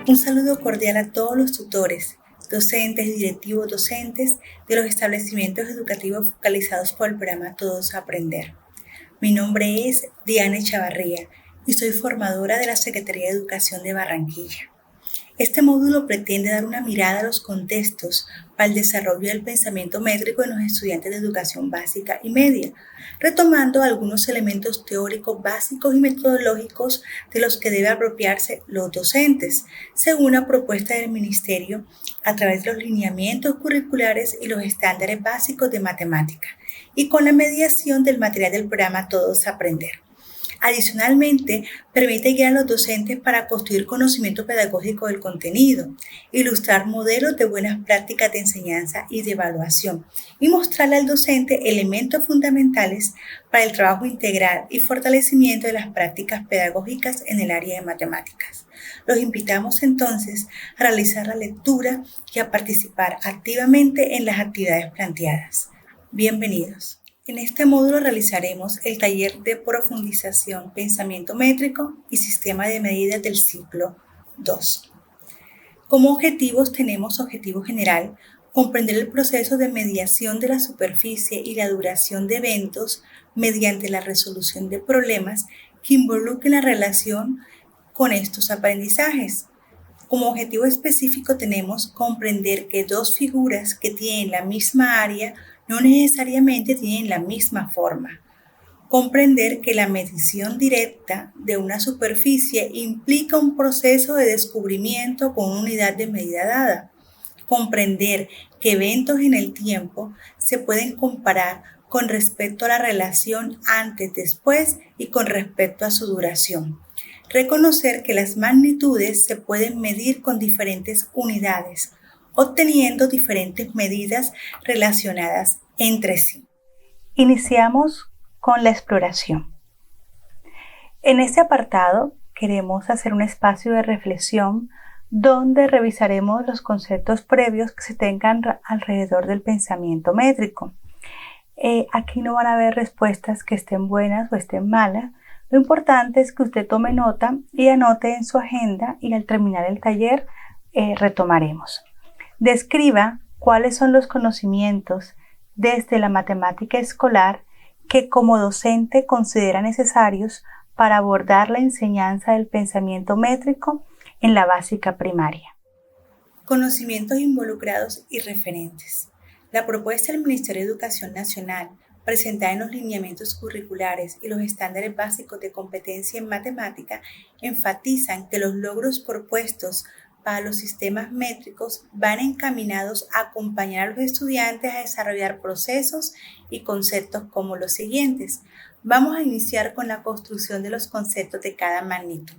Un saludo cordial a todos los tutores, docentes y directivos docentes de los establecimientos educativos focalizados por el programa Todos a Aprender. Mi nombre es Diana Chavarría y soy formadora de la Secretaría de Educación de Barranquilla. Este módulo pretende dar una mirada a los contextos para el desarrollo del pensamiento métrico en los estudiantes de educación básica y media, retomando algunos elementos teóricos básicos y metodológicos de los que deben apropiarse los docentes, según la propuesta del Ministerio a través de los lineamientos curriculares y los estándares básicos de matemática, y con la mediación del material del programa Todos a Aprender. Adicionalmente, permite guiar a los docentes para construir conocimiento pedagógico del contenido, ilustrar modelos de buenas prácticas de enseñanza y de evaluación y mostrarle al docente elementos fundamentales para el trabajo integral y fortalecimiento de las prácticas pedagógicas en el área de matemáticas. Los invitamos entonces a realizar la lectura y a participar activamente en las actividades planteadas. Bienvenidos. En este módulo realizaremos el taller de profundización, pensamiento métrico y sistema de medidas del ciclo 2. Como objetivos tenemos objetivo general, comprender el proceso de mediación de la superficie y la duración de eventos mediante la resolución de problemas que involucren la relación con estos aprendizajes. Como objetivo específico tenemos comprender que dos figuras que tienen la misma área no necesariamente tienen la misma forma. Comprender que la medición directa de una superficie implica un proceso de descubrimiento con una unidad de medida dada. Comprender que eventos en el tiempo se pueden comparar con respecto a la relación antes-después y con respecto a su duración. Reconocer que las magnitudes se pueden medir con diferentes unidades, obteniendo diferentes medidas relacionadas entre sí. Iniciamos con la exploración. En este apartado queremos hacer un espacio de reflexión donde revisaremos los conceptos previos que se tengan alrededor del pensamiento métrico. Aquí no van a haber respuestas que estén buenas o estén malas. Lo importante es que usted tome nota y anote en su agenda y al terminar el taller retomaremos. Describa cuáles son los conocimientos desde la matemática escolar que como docente considera necesarios para abordar la enseñanza del pensamiento métrico en la básica primaria. Conocimientos involucrados y referentes. La propuesta del Ministerio de Educación Nacional, presentada en los lineamientos curriculares y los estándares básicos de competencia en matemática, enfatizan que los logros propuestos para los sistemas métricos van encaminados a acompañar a los estudiantes a desarrollar procesos y conceptos como los siguientes. Vamos a iniciar con la construcción de los conceptos de cada magnitud.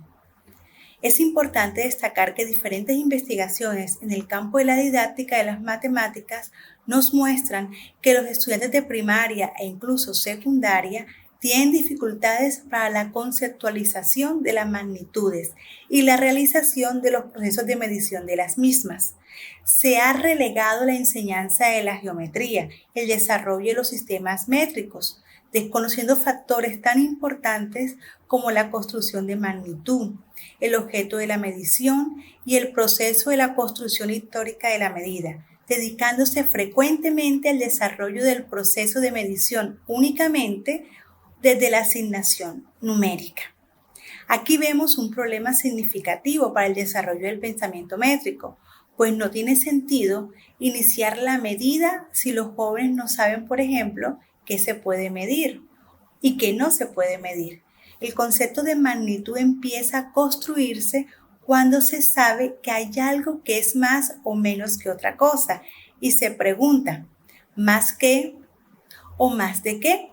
Es importante destacar que diferentes investigaciones en el campo de la didáctica de las matemáticas nos muestran que los estudiantes de primaria e incluso secundaria tienen dificultades para la conceptualización de las magnitudes y la realización de los procesos de medición de las mismas. Se ha relegado la enseñanza de la geometría, el desarrollo de los sistemas métricos, desconociendo factores tan importantes como la construcción de magnitud, el objeto de la medición y el proceso de la construcción histórica de la medida, dedicándose frecuentemente al desarrollo del proceso de medición únicamente desde la asignación numérica. Aquí vemos un problema significativo para el desarrollo del pensamiento métrico, pues no tiene sentido iniciar la medida si los jóvenes no saben, por ejemplo, qué se puede medir y qué no se puede medir. El concepto de magnitud empieza a construirse cuando se sabe que hay algo que es más o menos que otra cosa y se pregunta, ¿más qué o más de qué?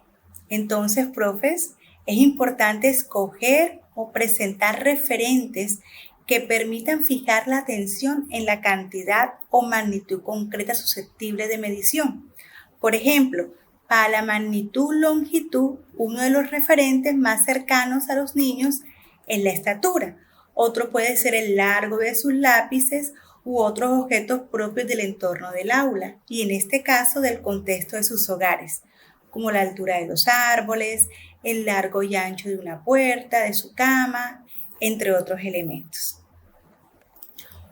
Entonces, profes, es importante escoger o presentar referentes que permitan fijar la atención en la cantidad o magnitud concreta susceptible de medición. Por ejemplo, para la magnitud-longitud, uno de los referentes más cercanos a los niños es la estatura. Otro puede ser el largo de sus lápices u otros objetos propios del entorno del aula y en este caso del contexto de sus hogares, como la altura de los árboles, el largo y ancho de una puerta, de su cama, entre otros elementos.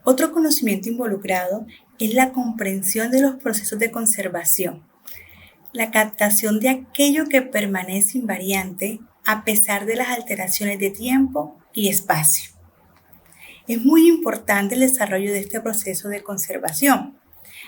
Otro conocimiento involucrado es la comprensión de los procesos de conservación, la captación de aquello que permanece invariante a pesar de las alteraciones de tiempo y espacio. Es muy importante el desarrollo de este proceso de conservación.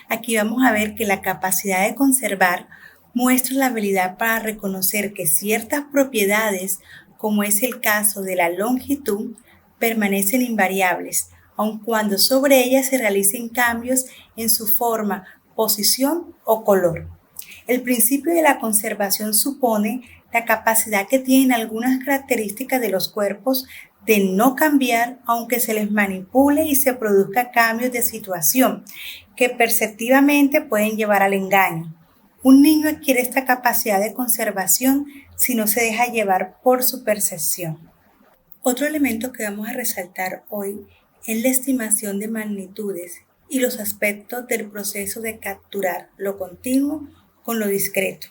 Aquí vamos a ver que la capacidad de conservar muestra la habilidad para reconocer que ciertas propiedades, como es el caso de la longitud, permanecen invariables, aun cuando sobre ellas se realicen cambios en su forma, posición o color. El principio de la conservación supone la capacidad que tienen algunas características de los cuerpos de no cambiar aunque se les manipule y se produzcan cambios de situación que perceptivamente pueden llevar al engaño. Un niño adquiere esta capacidad de conservación si no se deja llevar por su percepción. Otro elemento que vamos a resaltar hoy es la estimación de magnitudes y los aspectos del proceso de capturar lo continuo con lo discreto.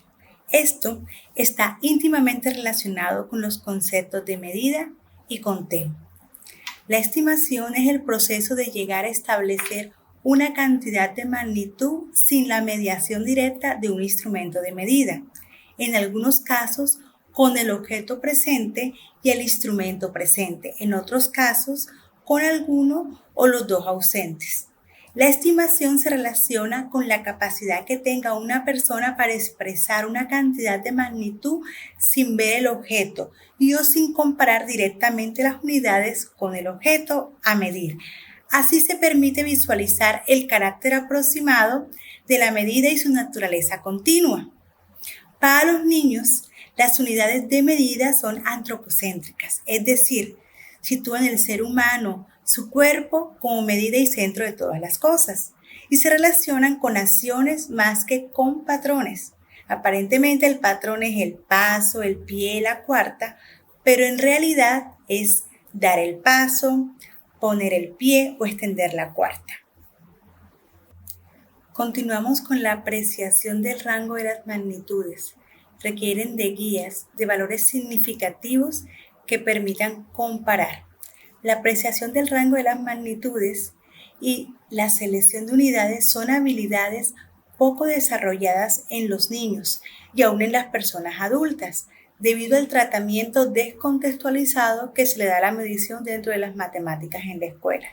Esto está íntimamente relacionado con los conceptos de medida y conteo. La estimación es el proceso de llegar a establecer una cantidad de magnitud sin la mediación directa de un instrumento de medida. En algunos casos, con el objeto presente y el instrumento presente. En otros casos, con alguno o los dos ausentes. La estimación se relaciona con la capacidad que tenga una persona para expresar una cantidad de magnitud sin ver el objeto y o sin comparar directamente las unidades con el objeto a medir. Así se permite visualizar el carácter aproximado de la medida y su naturaleza continua. Para los niños, las unidades de medida son antropocéntricas, es decir, sitúan el ser humano, su cuerpo, como medida y centro de todas las cosas, y se relacionan con acciones más que con patrones. Aparentemente el patrón es el paso, el pie, la cuarta, pero en realidad es dar el paso, poner el pie o extender la cuarta. Continuamos con la apreciación del rango de las magnitudes. Requieren de guías, de valores significativos que permitan comparar. La apreciación del rango de las magnitudes y la selección de unidades son habilidades poco desarrolladas en los niños y aún en las personas adultas, debido al tratamiento descontextualizado que se le da a la medición dentro de las matemáticas en la escuela.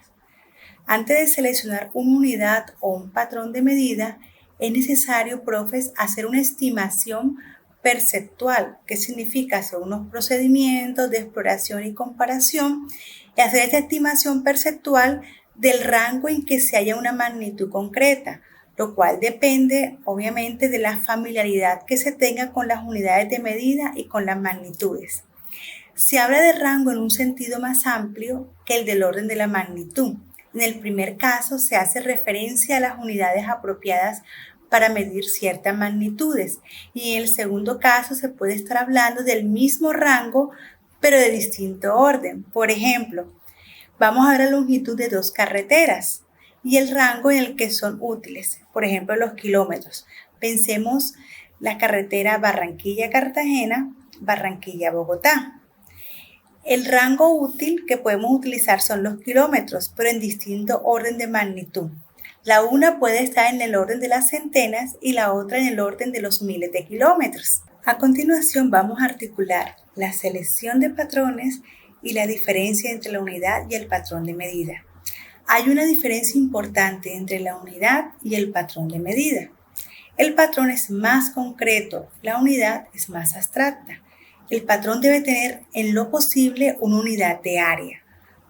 Antes de seleccionar una unidad o un patrón de medida, es necesario, profes, hacer una estimación perceptual, que significa hacer unos procedimientos de exploración y comparación y hacer esta estimación perceptual del rango en que se halla una magnitud concreta, lo cual depende obviamente de la familiaridad que se tenga con las unidades de medida y con las magnitudes. Se habla de rango en un sentido más amplio que el del orden de la magnitud. En el primer caso se hace referencia a las unidades apropiadas para medir ciertas magnitudes y en el segundo caso se puede estar hablando del mismo rango pero de distinto orden. Por ejemplo, vamos a ver la longitud de dos carreteras y el rango en el que son útiles, por ejemplo los kilómetros. Pensemos la carretera Barranquilla-Cartagena, Barranquilla-Bogotá. El rango útil que podemos utilizar son los kilómetros, pero en distinto orden de magnitud. La una puede estar en el orden de las centenas y la otra en el orden de los miles de kilómetros. A continuación vamos a articular la selección de patrones y la diferencia entre la unidad y el patrón de medida. Hay una diferencia importante entre la unidad y el patrón de medida. El patrón es más concreto, la unidad es más abstracta. El patrón debe tener en lo posible una unidad de área,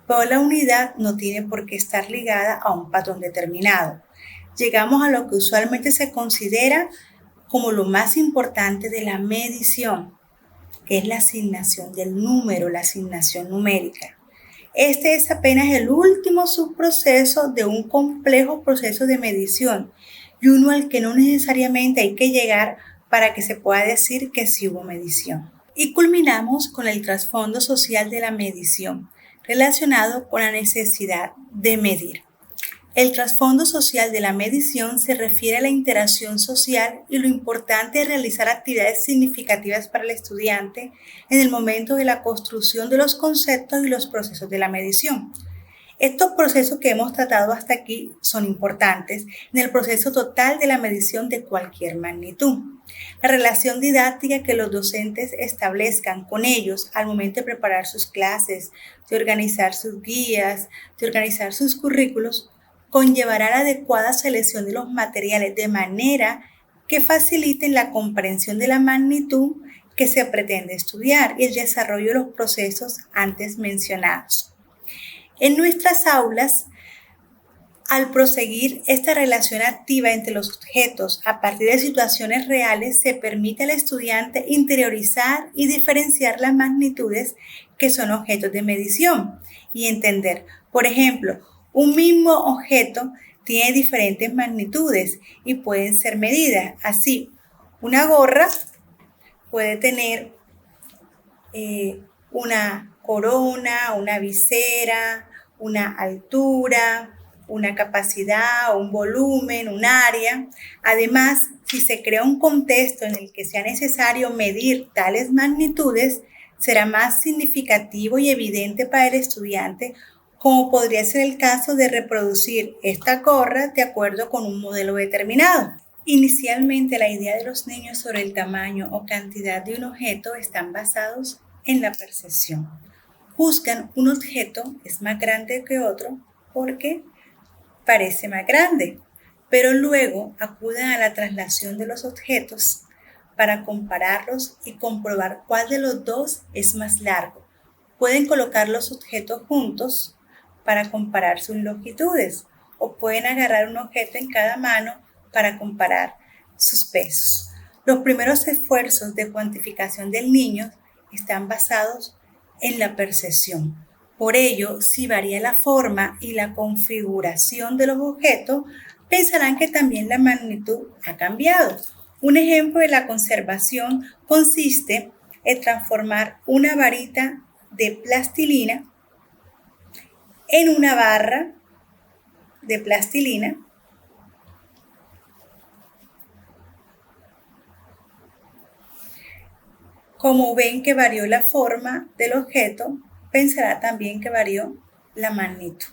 pero la unidad no tiene por qué estar ligada a un patrón determinado. Llegamos a lo que usualmente se considera como lo más importante de la medición, que es la asignación del número, la asignación numérica. Este es apenas el último subproceso de un complejo proceso de medición y uno al que no necesariamente hay que llegar para que se pueda decir que sí hubo medición. Y culminamos con el trasfondo social de la medición, relacionado con la necesidad de medir. El trasfondo social de la medición se refiere a la interacción social y lo importante es realizar actividades significativas para el estudiante en el momento de la construcción de los conceptos y los procesos de la medición. Estos procesos que hemos tratado hasta aquí son importantes en el proceso total de la medición de cualquier magnitud. La relación didáctica que los docentes establezcan con ellos al momento de preparar sus clases, de organizar sus guías, de organizar sus currículos, conllevará la adecuada selección de los materiales de manera que faciliten la comprensión de la magnitud que se pretende estudiar y el desarrollo de los procesos antes mencionados. En nuestras aulas, al proseguir esta relación activa entre los objetos a partir de situaciones reales, se permite al estudiante interiorizar y diferenciar las magnitudes que son objetos de medición y entender, por ejemplo, un mismo objeto tiene diferentes magnitudes y pueden ser medidas. Así, una gorra puede tener una corona, una visera, una altura, una capacidad, un volumen, un área. Además, si se crea un contexto en el que sea necesario medir tales magnitudes, será más significativo y evidente para el estudiante, como podría ser el caso de reproducir esta gorra de acuerdo con un modelo determinado. Inicialmente, la idea de los niños sobre el tamaño o cantidad de un objeto están basados en la percepción. Juzgan un objeto es más grande que otro porque parece más grande, pero luego acuden a la traslación de los objetos para compararlos y comprobar cuál de los dos es más largo. Pueden colocar los objetos juntos para comparar sus longitudes o pueden agarrar un objeto en cada mano para comparar sus pesos. Los primeros esfuerzos de cuantificación del niño están basados en la percepción. Por ello, si varía la forma y la configuración de los objetos, pensarán que también la magnitud ha cambiado. Un ejemplo de la conservación consiste en transformar una varita de plastilina en una barra de plastilina Como ven que varió la forma del objeto, pensará también que varió la magnitud.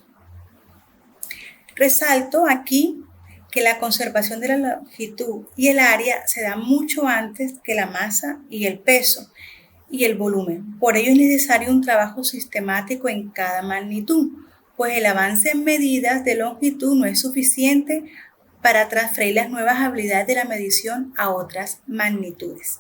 Resalto aquí que la conservación de la longitud y el área se da mucho antes que la masa y el peso y el volumen. Por ello es necesario un trabajo sistemático en cada magnitud, pues el avance en medidas de longitud no es suficiente para transferir las nuevas habilidades de la medición a otras magnitudes.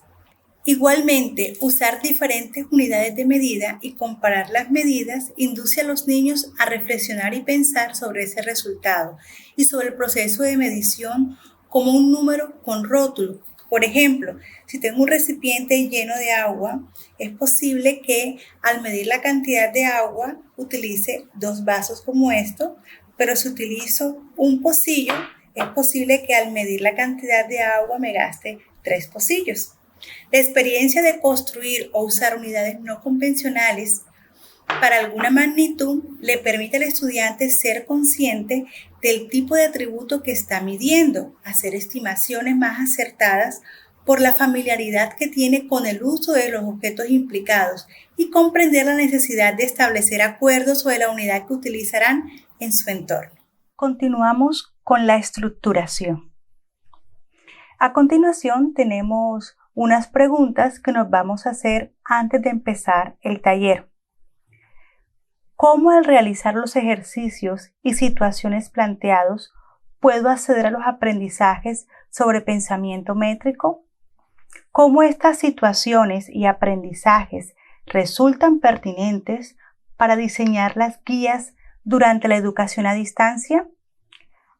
Igualmente, usar diferentes unidades de medida y comparar las medidas induce a los niños a reflexionar y pensar sobre ese resultado y sobre el proceso de medición como un número con rótulo. Por ejemplo, si tengo un recipiente lleno de agua, es posible que al medir la cantidad de agua utilice 2 vasos como esto, pero si utilizo un pocillo, es posible que al medir la cantidad de agua me gaste 3 pocillos. La experiencia de construir o usar unidades no convencionales para alguna magnitud le permite al estudiante ser consciente del tipo de atributo que está midiendo, hacer estimaciones más acertadas por la familiaridad que tiene con el uso de los objetos implicados y comprender la necesidad de establecer acuerdos sobre la unidad que utilizarán en su entorno. Continuamos con la estructuración. A continuación tenemos unas preguntas que nos vamos a hacer antes de empezar el taller. ¿Cómo al realizar los ejercicios y situaciones planteados puedo acceder a los aprendizajes sobre pensamiento métrico? ¿Cómo estas situaciones y aprendizajes resultan pertinentes para diseñar las guías durante la educación a distancia?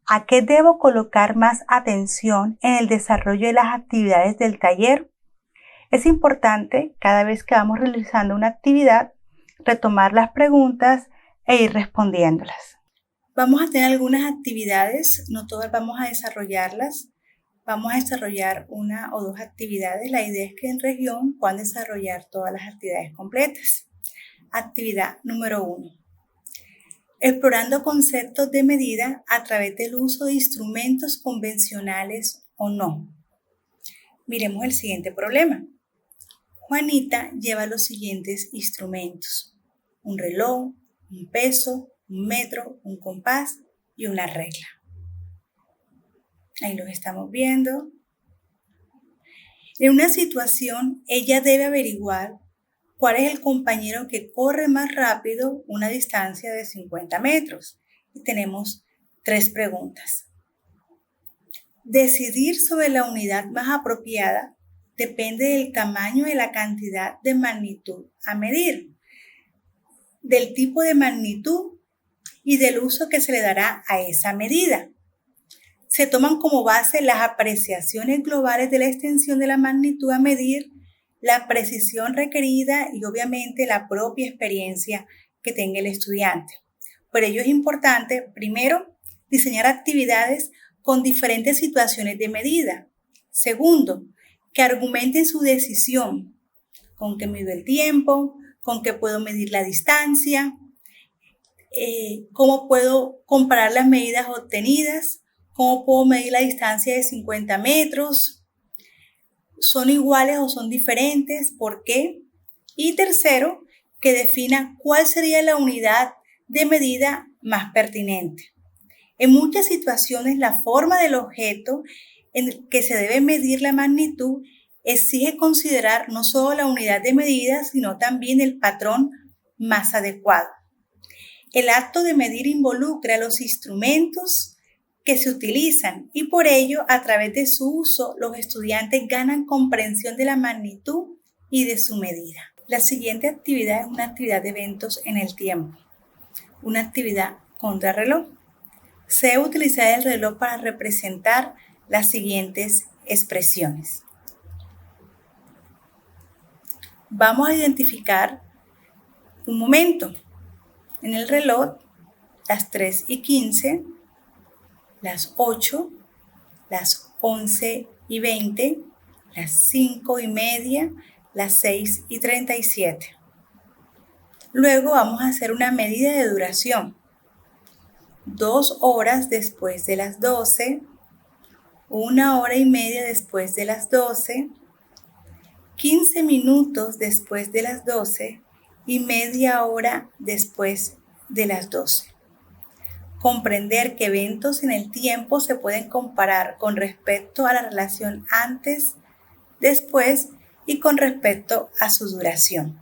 ¿A qué debo colocar más atención en el desarrollo de las actividades del taller? Es importante, cada vez que vamos realizando una actividad, retomar las preguntas e ir respondiéndolas. Vamos a tener algunas actividades, no todas vamos a desarrollarlas. Vamos a desarrollar 1 o 2 actividades. La idea es que en región puedan desarrollar todas las actividades completas. Actividad número 1. Explorando conceptos de medida a través del uso de instrumentos convencionales o no. Miremos el siguiente problema. Juanita lleva los siguientes instrumentos: un reloj, un peso, un metro, un compás y una regla. Ahí los estamos viendo. En una situación, ella debe averiguar cuál es el compañero que corre más rápido una distancia de 50 metros. Y tenemos 3 preguntas. Decidir sobre la unidad más apropiada depende del tamaño y la cantidad de magnitud a medir, del tipo de magnitud y del uso que se le dará a esa medida. Se toman como base las apreciaciones globales de la extensión de la magnitud a medir, la precisión requerida y obviamente la propia experiencia que tenga el estudiante. Por ello es importante, primero, diseñar actividades con diferentes situaciones de medida. Segundo, que argumenten su decisión, con qué mido el tiempo, con qué puedo medir la distancia, cómo puedo comparar las medidas obtenidas, cómo puedo medir la distancia de 50 metros, son iguales o son diferentes, ¿por qué? Y tercero, que defina cuál sería la unidad de medida más pertinente. En muchas situaciones, la forma del objeto en que se debe medir la magnitud exige considerar no solo la unidad de medida, sino también el patrón más adecuado. El acto de medir involucra los instrumentos que se utilizan y por ello, a través de su uso, los estudiantes ganan comprensión de la magnitud y de su medida. La siguiente actividad es una actividad de eventos en el tiempo, una actividad contrarreloj. Se debe utilizar el reloj para representar las siguientes expresiones. Vamos a identificar un momento. En el reloj, las 3:15, las 8, las 11:20, las 5:30, las 6:37. Luego vamos a hacer una medida de duración. 2 horas después de las 12, 1 hora y media después de las 12, 15 minutos después de las 12 y media hora después de las 12. Comprender que eventos en el tiempo se pueden comparar con respecto a la relación antes, después y con respecto a su duración.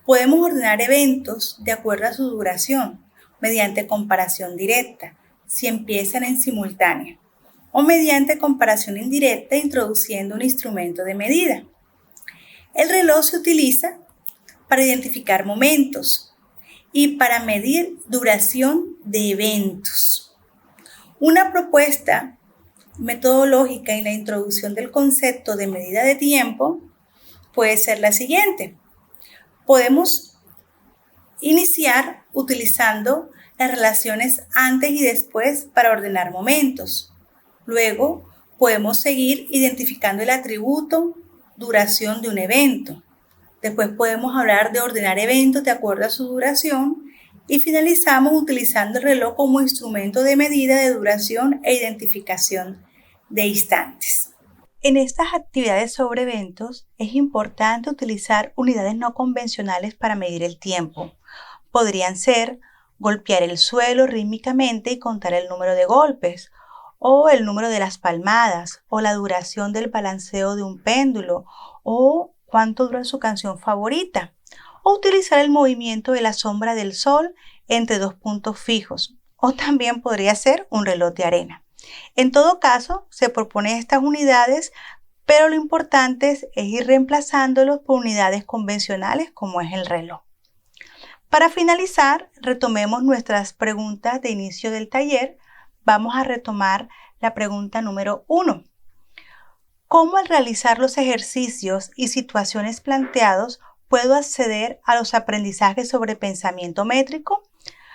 Podemos ordenar eventos de acuerdo a su duración mediante comparación directa, si empiezan en simultánea, o mediante comparación indirecta introduciendo un instrumento de medida. El reloj se utiliza para identificar momentos y para medir duración de eventos. Una propuesta metodológica en la introducción del concepto de medida de tiempo puede ser la siguiente. Podemos iniciar utilizando las relaciones antes y después para ordenar momentos. Luego podemos seguir identificando el atributo duración de un evento. Después podemos hablar de ordenar eventos de acuerdo a su duración y finalizamos utilizando el reloj como instrumento de medida de duración e identificación de instantes. En estas actividades sobre eventos es importante utilizar unidades no convencionales para medir el tiempo. Podrían ser golpear el suelo rítmicamente y contar el número de golpes, o el número de las palmadas, o la duración del balanceo de un péndulo, o cuánto dura su canción favorita, o utilizar el movimiento de la sombra del sol entre 2 puntos fijos, o también podría ser un reloj de arena. En todo caso, se proponen estas unidades, pero lo importante es ir reemplazándolos por unidades convencionales como es el reloj. Para finalizar, retomemos nuestras preguntas de inicio del taller. Vamos a retomar la pregunta número 1. ¿Cómo al realizar los ejercicios y situaciones planteados puedo acceder a los aprendizajes sobre pensamiento métrico?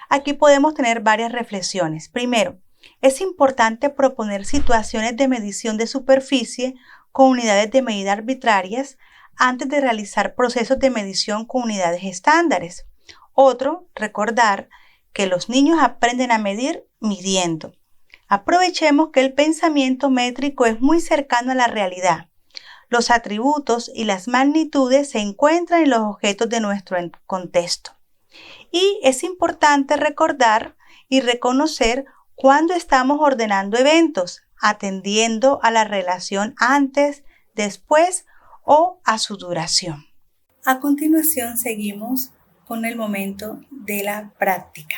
Aquí podemos tener varias reflexiones. Primero, es importante proponer situaciones de medición de superficie con unidades de medida arbitrarias antes de realizar procesos de medición con unidades estándares. Otro, recordar que los niños aprenden a medir midiendo. Aprovechemos que el pensamiento métrico es muy cercano a la realidad. Los atributos y las magnitudes se encuentran en los objetos de nuestro contexto. Y es importante recordar y reconocer cuando estamos ordenando eventos, atendiendo a la relación antes, después o a su duración. A continuación seguimos con el momento de la práctica.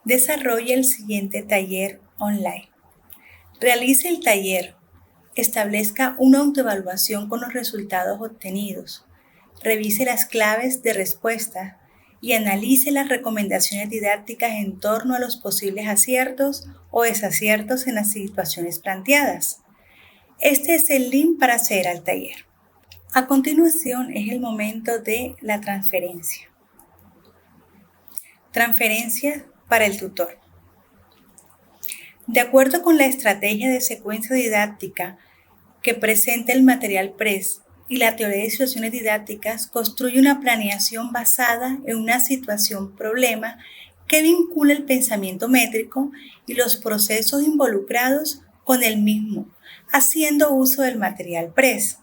Desarrolle el siguiente taller online. Realice el taller. Establezca una autoevaluación con los resultados obtenidos. Revise las claves de respuesta y analice las recomendaciones didácticas en torno a los posibles aciertos o desaciertos en las situaciones planteadas. Este es el link para acceder al taller. A continuación es el momento de la transferencia. Transferencia para el tutor. De acuerdo con la estrategia de secuencia didáctica que presenta el material PRES y la teoría de situaciones didácticas, construye una planeación basada en una situación-problema que vincula el pensamiento métrico y los procesos involucrados con el mismo, haciendo uso del material PRES.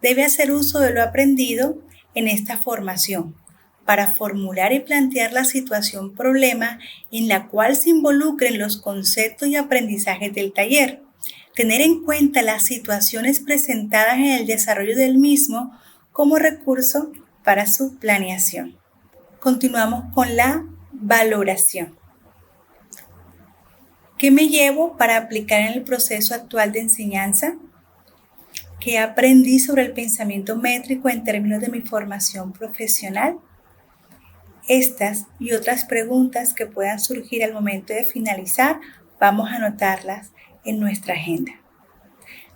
Debe hacer uso de lo aprendido en esta formación para formular y plantear la situación-problema en la cual se involucren los conceptos y aprendizajes del taller. Tener en cuenta las situaciones presentadas en el desarrollo del mismo como recurso para su planeación. Continuamos con la valoración. ¿Qué me llevo para aplicar en el proceso actual de enseñanza? ¿Qué aprendí sobre el pensamiento métrico en términos de mi formación profesional? Estas y otras preguntas que puedan surgir al momento de finalizar, vamos a anotarlas en nuestra agenda.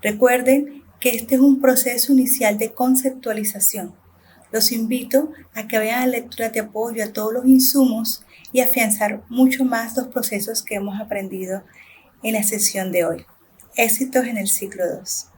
Recuerden que este es un proceso inicial de conceptualización. Los invito a que vayan a lecturas de apoyo a todos los insumos y afianzar mucho más los procesos que hemos aprendido en la sesión de hoy. Éxitos en el ciclo 2.